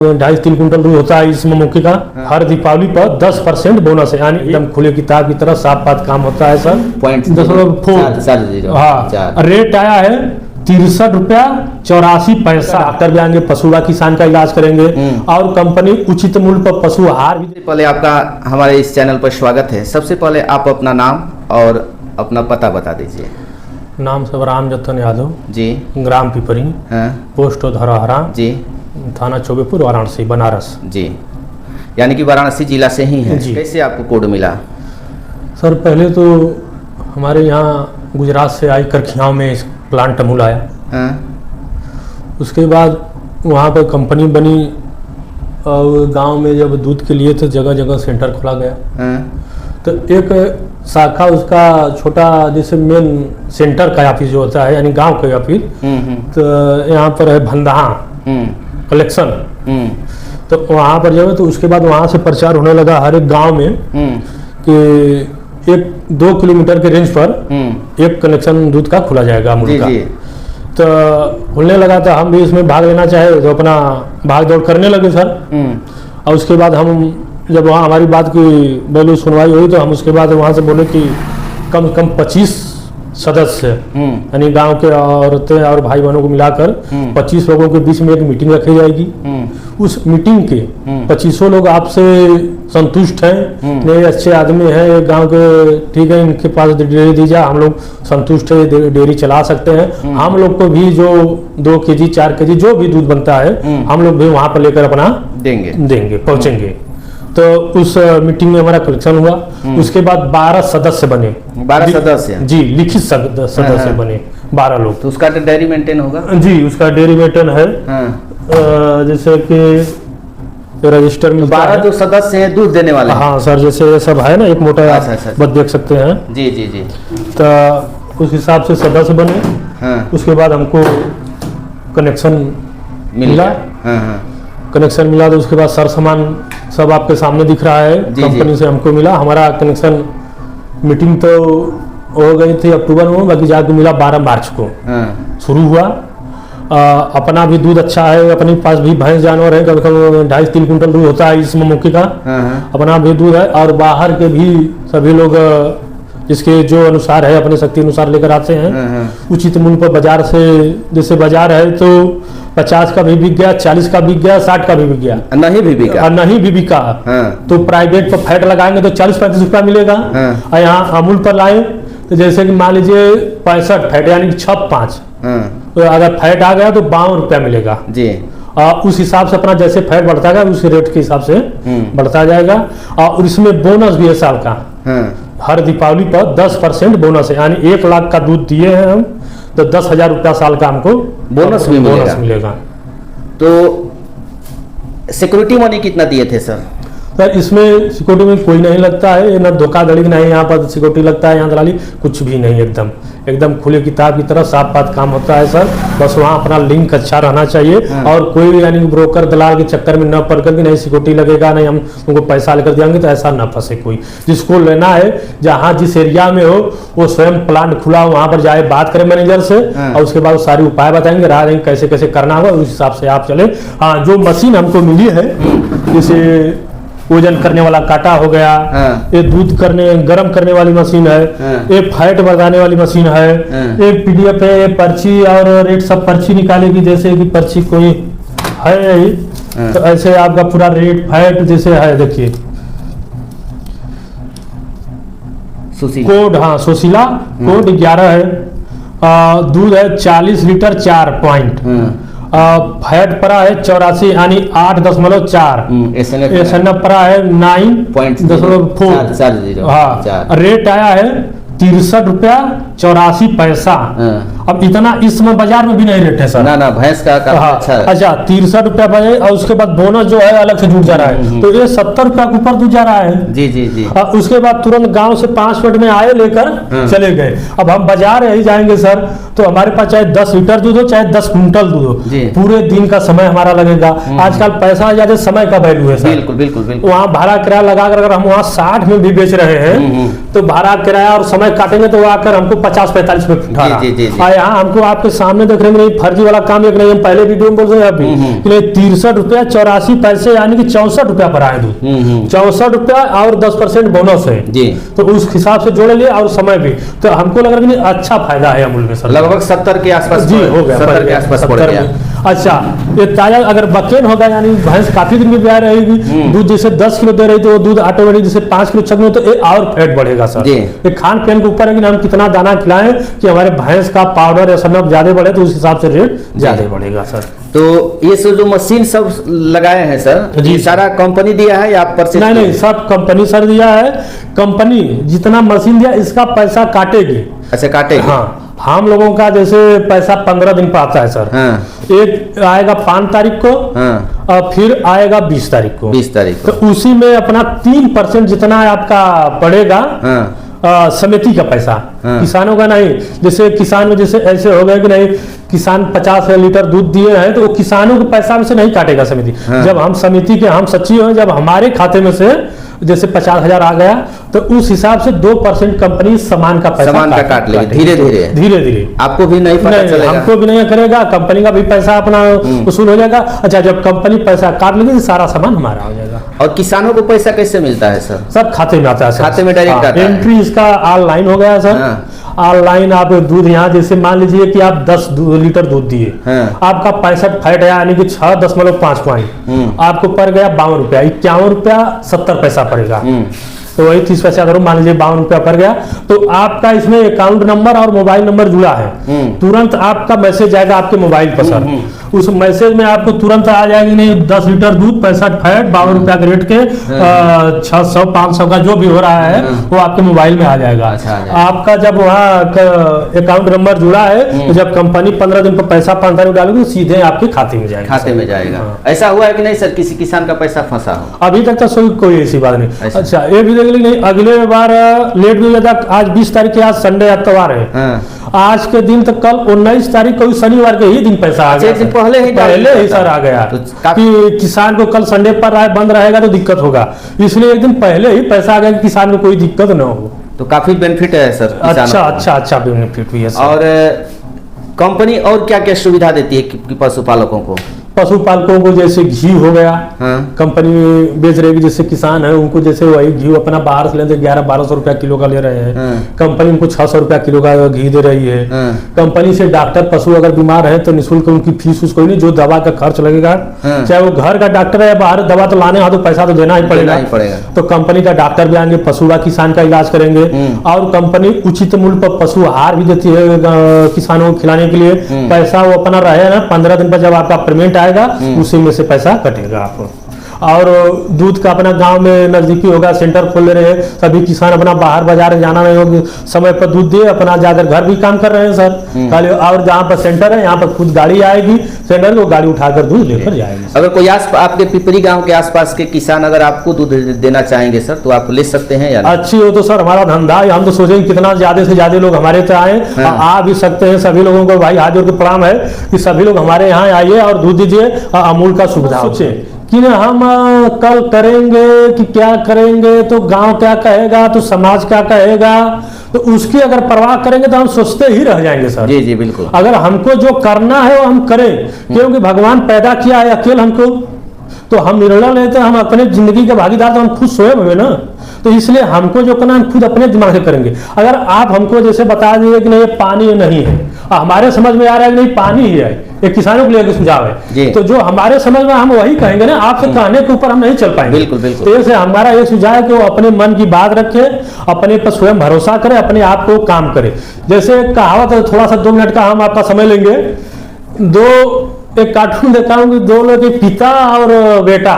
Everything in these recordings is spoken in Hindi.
2.5-3 कुंटल दूध होता है इस मक्के का। हर दीपावली पर 10% बोनस है, यानी एकदम खुले किताब की तरह साफ बात काम होता है सर। 0.4। हाँ, रेट आया है 63 रुपया 84 पैसा। डॉक्टर भी आएंगे, पशुआ किसान का इलाज करेंगे और कंपनी उचित मूल्य पर पशु आहार भी। पहले आपका हमारे इस चैनल पर स्वागत है। सबसे पहले आप अपना नाम और अपना पता बता दीजिए। नाम सब राम जतन यादव जी, ग्राम पिपरी, पोस्ट धरहरा जी, थाना चौबेपुर, वाराणसी, बनारस जी। यानी कि वाराणसी जिला से ही है जी। कैसे आपको कोड मिला? सर पहले तो हमारे यहाँ गुजरात से आई करखियाव में इस प्लांट अमूल आया। उसके बाद वहाँ पर कंपनी बनी और गांव में जब दूध के लिए तो जगह जगह सेंटर खोला गया। तो एक शाखा उसका छोटा जैसे मेन सेंटर का ऑफिस जो होता है, यानी गांव का ऑफिस, तो यहाँ पर है भंदहा कलेक्शन। तो वहाँ पर जब तो उसके बाद वहाँ से प्रचार होने लगा हर एक गांव में कि 1-2 किलोमीटर के रेंज पर एक कनेक्शन दूध का खुला जाएगा अमूल का। तो खुलने लगा तो हम भी इसमें भाग लेना चाहे तो अपना भाग दौड़ करने लगे सर। और उसके बाद हम जब वहाँ हमारी बात की वैल्यू सुनवाई हुई तो हम उसके बाद वहाँ से बोले कि कम से कम 25 सदस्य यानी गांव के औरतें और भाई बहनों को मिलाकर 25 लोगों के बीच में एक मीटिंग रखी जाएगी। उस मीटिंग के 25 लोग आपसे संतुष्ट हैं, नहीं अच्छे आदमी हैं ये गांव के, ठीक है इनके पास डेयरी दी जाए, हम लोग संतुष्ट है, डेयरी चला सकते हैं। हम लोग को भी जो 2 केजी 4 केजी जो भी दूध बनता है हम लोग भी वहां पर लेकर अपना देंगे पहुंचेंगे। तो उस मीटिंग में हमारा कलेक्शन हुआ। उसके बाद 12 सदस्य बने। 12 सदस्य जी, लिखित सदस्य बने 12 लोग। तो उसका डेयरी मेंटेन होगा? जी, उसका डेयरी मेंटेन है। जैसे कि रजिस्टर में 12 जो सदस्य हैं दूध देने वाले। हाँ सर, जैसे ये सब है ना, एक मोटा बस देख सकते हैं। जी जी जी। तो उस हिसाब से सदस्य बने। उसके बाद हमको कनेक्शन मिला। कनेक्शन मिला तो उसके बाद सर सामान सब आपके सामने दिख रहा है। कंपनी से हमको मिला हमारा कनेक्शन। मीटिंग तो हो गई थी अक्टूबर में, बाकी जाके मिला 12 मार्च को शुरू हुआ। अपना भी दूध अच्छा है, अपने पास भी भैंस जानवर है, कम से कम 2.5-3 कुंटल दूध होता है इस मक्के का। अपना भी दूध है और बाहर के भी सभी लोग जिसके जो अनुसार है अपने शक्ति अनुसार लेकर आते हैं। उचित मूल्य पर बाजार से, जैसे बाजार है तो 50 का भी बिक गया, 40 का बिक गया, 60 का भी बिक गया, नहीं भी बिका। तो प्राइवेट पर फैट लगाएंगे तो 40-35 रुपया मिलेगा। और यहाँ अमूल पर लाए तो जैसे कि मान लीजिए 65 फैट यानी 6.5, तो अगर फैट आ गया तो 52 रुपया मिलेगा जी। उस हिसाब से अपना जैसे फैट बढ़ता गया उस रेट के हिसाब से बढ़ता जाएगा। और इसमें बोनस भी है साल का। हर दीपावली पर 10% बोनस है, यानी 1 लाख का दूध दिए हैं हम तो 10,000 रुपया साल का हमको बोनस मिलेगा। तो सिक्योरिटी मनी कितना दिए थे सर? सर इसमें सिक्योरिटी में कोई नहीं लगता है, ना धोखाधड़ी नहीं, यहाँ पर सिक्योरिटी लगता है, यहाँ दलाली कुछ भी नहीं, एकदम खुले किताब की तरह साफ बात काम होता है सर। बस वहाँ अपना लिंक अच्छा रहना चाहिए और कोई यानी ब्रोकर दलाल के चक्कर में न पड़ करके नहीं सिक्योरिटी लगेगा, नहीं हम तुमको पैसा लेकर देंगे, तो ऐसा न फंसे कोई। जिसको लेना है जहाँ जिस एरिया में हो वो स्वयं प्लांट खुला हो वहाँ पर जाए, बात करें मैनेजर से और उसके बाद सारी उपाय बताएंगे, राह देंगे कैसे कैसे करना होगा, उस हिसाब से आप चले। हाँ, जो मशीन हमको मिली है जैसे वजन करने वाला काटा हो गया, ये दूध गर्म करने वाली मशीन है, ये फैट बढ़ाने वाली मशीन है, ये PDF है, ये पर्ची और रेट सब पर्ची निकालेगी, जैसे कि पर्ची कोई है यही तो ऐसे आपका पूरा रेट फैट जैसे है। देखिए कोड, हाँ सुशीला कोड 11 है। दूध है 40 लीटर 4 पॉइंट। फैट परा है 84 यानी 8.4। SNF परा है 9.4। हाँ, रेट आया है 63 रुपया 84 पैसा। अब इतना इस समय बाजार में भी नहीं रेट है सर। ना भैंस का अच्छा है। अच्छा 63 रुपया बजे और उसके बाद बोनस जो है अलग से जुड़ जा रहा है, तो ये 70 रुपया के ऊपर दूध जा रहा है। जी जी जी। उसके बाद तुरंत गांव से 5 मिनट में आए लेकर चले गए। अब हम बाजार ही जाएंगे सर तो हमारे पास चाहे 10 लीटर दूध हो चाहे 10 कुंटल दूध हो, पूरे दिन का समय हमारा लगेगा। आजकल पैसा ज्यादा समय का वैल्यू है सर। बिल्कुल बिल्कुल बिल्कुल। वहाँ भाड़ा किराया लगाकर अगर हम वहाँ 60 में भी बेच रहे हैं तो भाड़ा किराया और समय काटेंगे तो वो आकर हमको 50-45 में उठा रहा है। यहाँ हमको आपके सामने देख रहे हैं, नहीं फर्जी वाला काम एक नहीं, हम पहले वीडियो में बोल रहे हैं अभी कि नहीं 63 रुपया 84 पैसे यानी कि 64 रुपया पर आए दूध, 64 रुपया और 10% बोनस है जी। तो उस हिसाब से जोड़ लिए और समय भी, तो हमको लग रहा है अच्छा फायदा है अमूल में सर। लगभग 70 के आसपास जी हो गया, 70 के आसपास पड़ गया। अच्छा ये ताजा अगर बकेन होगा यानी भैंस काफी दिन में ब्याह रहेगी, दूध जैसे 10 किलो दे रही तो वो दूध ऑटोमेटिक जैसे 5 किलो 6 किलो तो ये और फैट बढ़ेगा सर। ये खान पीन के ऊपर है कि हम कितना दाना खिलाएं कि हमारे भैंस का पाउडर या सनक ज्यादा बढ़े तो उस हिसाब से रेट ज्यादा बढ़ेगा सर। तो ये सब जो मशीन सब लगाए हैं सर जी, सारा कंपनी दिया है या आप परचेज? नहीं सब कंपनी सर दिया है। कंपनी जितना मशीन दिया इसका पैसा काटेगी। अच्छा काटेगी? हाँ, हम लोगों का जैसे पैसा 15 दिन पर आता है सर। हाँ। एक आएगा 5 तारीख को। हाँ। और फिर आएगा 20 तारीख को। 20 तारीख को। तो उसी में अपना 3% जितना आपका पड़ेगा। हाँ। समिति का पैसा। हाँ। किसानों का नहीं। जैसे किसान में जैसे ऐसे हो गए कि नहीं किसान 50 लीटर दूध दिए हैं तो वो किसानों के पैसा में से नहीं काटेगा समिति। हाँ। जब हम समिति के हम सचिव हैं, जब हमारे खाते में से जैसे 50,000 आ गया तो उस हिसाब से 2% कंपनी सामान का पैसा काट लेगी धीरे धीरे। आपको भी नहीं पता चलेगा? हमको भी नहीं करेगा, कंपनी का भी पैसा अपना वसूल हो जाएगा। अच्छा जब कंपनी पैसा काट लेगी सारा सामान हमारा हो जाएगा। और किसानों को पैसा कैसे मिलता है सर? सब खाते में आता है सर। खाते में डायरेक्ट आता है। एंट्री इसका ऑनलाइन हो गया सर। ऑनलाइन आप दूध यहाँ जैसे मान लीजिए कि आप 10 लीटर दूध दिए। आपका 65 फैट है यानी कि 6.5 पॉइंट आपको पड़ गया 52 रुपया, 51 रुपया 70 पैसा पड़ेगा। तो वही 30 पैसा करो मान लीजिए 52 रुपया पड़ गया। तो आपका इसमें अकाउंट नंबर और मोबाइल नंबर जुड़ा है, तुरंत आपका मैसेज आएगा आपके मोबाइल पर सर। उस मैसेज में आपको तुरंत आ जाएगी नहीं 10 लीटर दूध 65 फैट 52 रुपया के रेट के 600 500 का जो भी हो रहा है वो आपके मोबाइल में आ जाएगा। आपका जब वहाँ अकाउंट नंबर जुड़ा है तो जब कंपनी 15 दिन पर पैसा 5 तारीख डालेगी सीधे आपके खाते में जाएगा। खाते में जाएगा। ऐसा हुआ है कि नहीं सर किसी किसान का पैसा फंसा हो? अभी तक तो कोई ऐसी बात नहीं। अच्छा ये भी देख नहीं अगले बार लेट भी हो जाता। आज 20 तारीख के, आज संडे इतवार है। आज के दिन तो कल 19 तारीख को शनिवार के ही दिन पैसा आ गया। पहले ही सर आ गया तो कि किसान को कल संडे पर बंद रहेगा तो दिक्कत होगा, इसलिए एक दिन पहले ही पैसा आ गया कि किसान को कोई दिक्कत न हो। तो काफी बेनिफिट है सर। अच्छा बेनिफिट भी है सर। और कंपनी और क्या क्या सुविधा देती है पशुपालकों को? पशुपालकों को जैसे घी हो गया। हाँ। कंपनी बेच रही है, जैसे किसान है उनको जैसे वही घी अपना बाहर से लेते 1100-1200 रुपया किलो का ले रहे हैं। हाँ। कंपनी उनको 600 रुपया किलो का घी दे रही है। हाँ। कंपनी से डॉक्टर पशु अगर बीमार है तो निःशुल्क उनकी फीस उसको नहीं, जो दवा का खर्च लगेगा। हाँ। चाहे वो घर का डॉक्टर है या बाहर दवा तो लाने तो पैसा तो देना ही पड़ेगा। तो कंपनी का डॉक्टर भी आएंगे, पशु व किसान का इलाज करेंगे। और कंपनी उचित मूल्य पर पशु आहार भी देती है किसानों को खिलाने के लिए। पैसा वो अपना रहे ना 15 दिन पर जब आपका पेमेंट आएगा उसी में से पैसा कटेगा आपको। और दूध का अपना गांव में नजदीकी होगा, सेंटर खोल ले रहे हैं सभी किसान, अपना बाहर बाजार जाना नहीं होगा, समय पर दूध दे अपना जाकर घर भी काम कर रहे हैं सर। और जहाँ पर सेंटर है यहाँ पर खुद गाड़ी आएगी सेंटर को, गाड़ी उठाकर दूध लेकर जाएगी। अगर कोई आपके पिपरी गांव के आसपास के किसान अगर आपको दूध देना चाहेंगे सर तो आप ले सकते हैं या? अच्छी हो तो सर हमारा धंधा है, हम तो सोचेंगे कितना ज्यादा से ज्यादा लोग हमारे तो आए। आ भी सकते हैं। सभी लोगों को भाई हाथ जोड़ के प्रणाम है कि सभी लोग हमारे यहाँ आइए और दूध दीजिए, अमूल का सुविधा सोचे कि हम कल करेंगे कि क्या करेंगे, तो गांव क्या कहेगा, तो समाज क्या कहेगा, तो उसकी अगर परवाह करेंगे तो हम सोचते ही रह जाएंगे सर। जी बिल्कुल। अगर हमको जो करना है वो हम करें, क्योंकि भगवान पैदा किया है अकेले हमको, तो हम निर्णय लेते हैं, हम अपने जिंदगी के भागीदार तो हम खुद स्वयं हुए ना, तो इसलिए हमको जो करना हम खुद अपने दिमाग से करेंगे। अगर आप हमको जैसे बता दिए कि नहीं ये पानी नहीं है, हमारे समझ में आ रहा है कि नहीं पानी ही है, ये किसानों के लिए सुझाव है, तो जो हमारे समझ में हम वही कहेंगे ना, आपसे कहने के ऊपर हम नहीं चल पाएंगे। बिल्कुल बिल्कुल। तो इससे हमारा ये सुझाव है कि वो अपने मन की बात रखे, अपने पर स्वयं भरोसा करे, अपने आप को काम करे। जैसे कहावत है, थोड़ा सा 2 मिनट का हम आपका समय लेंगे। एक कार्टून देखा हूँ कि 2 लोग, एक पिता और बेटा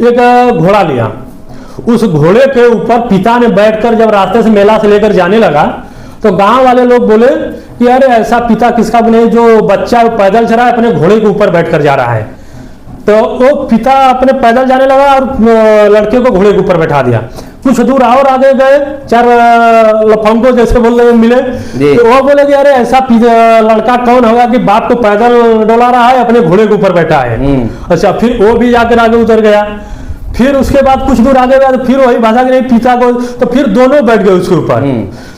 एक घोड़ा लिया। उस घोड़े के ऊपर पिता ने बैठकर जब रास्ते से मेला से लेकर जाने लगा तो गांव वाले लोग बोले कि अरे ऐसा पिता किसका भी नहीं जो बच्चा पैदल चला है अपने घोड़े के ऊपर बैठकर जा रहा है। तो वो पिता अपने पैदल जाने लगा और लड़के को घोड़े के ऊपर बैठा दिया। कुछ दूर और आगे गए, 4 लफंगो जैसे बोल रहे मिले, तो वो बोले कि अरे ऐसा लड़का कौन होगा कि बाप को पैदल डोला रहा है अपने घोड़े के ऊपर बैठा है। अच्छा फिर वो भी जाकर आगे उतर गया। फिर उसके बाद कुछ दूर आगे बाद फिर वही भाषा के नहीं पिता को, तो फिर दोनों बैठ गए उसके ऊपर।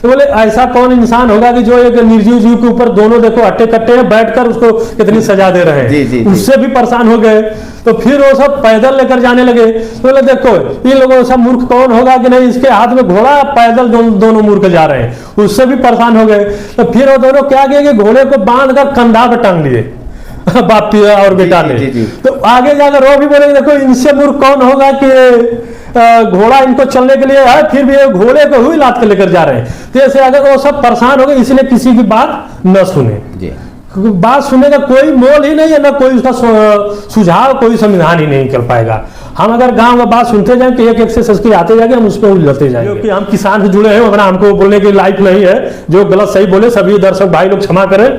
तो बोले ऐसा कौन इंसान होगा कि जो एक निर्जीव जीव के ऊपर दोनों देखो अट्टे कट्टे बैठकर उसको कितनी सजा दे रहे हैं। उससे भी परेशान हो गए। तो फिर वो सब पैदल लेकर जाने लगे। तो बोले देखो इन लोगों सब मूर्ख कौन होगा कि नहीं, इसके हाथ में घोड़ा, पैदल दोनों मूर्ख जा रहे हैं। उससे भी परेशान हो गए। तो फिर वो दोनों क्या किए कि घोड़े को बांध कर कंधा पर टांग लिए बाप और बेटा ने। तो आगे जाकर वो भी बोले देखो इनसे मूर्ख कौन होगा कि घोड़ा इनको चलने के लिए है, फिर भी घोड़े को हुई लाद कर लेकर जा रहे हैं। तो ऐसे अगर वो सब परेशान हो गए, इसलिए किसी की बात न सुने। बात सुनने का कोई मोल ही नहीं है, ना कोई उसका सुझाव, कोई संविधान ही नहीं निकल पाएगा। हम अगर गांव में बात सुनते जाएं तो एक से संस्कृति आते जाएंगे, हम उस पर उलझते जाएंगे। क्योंकि हम किसान से जुड़े हैं, वरना हमको बोलने की लायक नहीं है। जो गलत सही बोले सभी दर्शक भाई लोग क्षमा करें।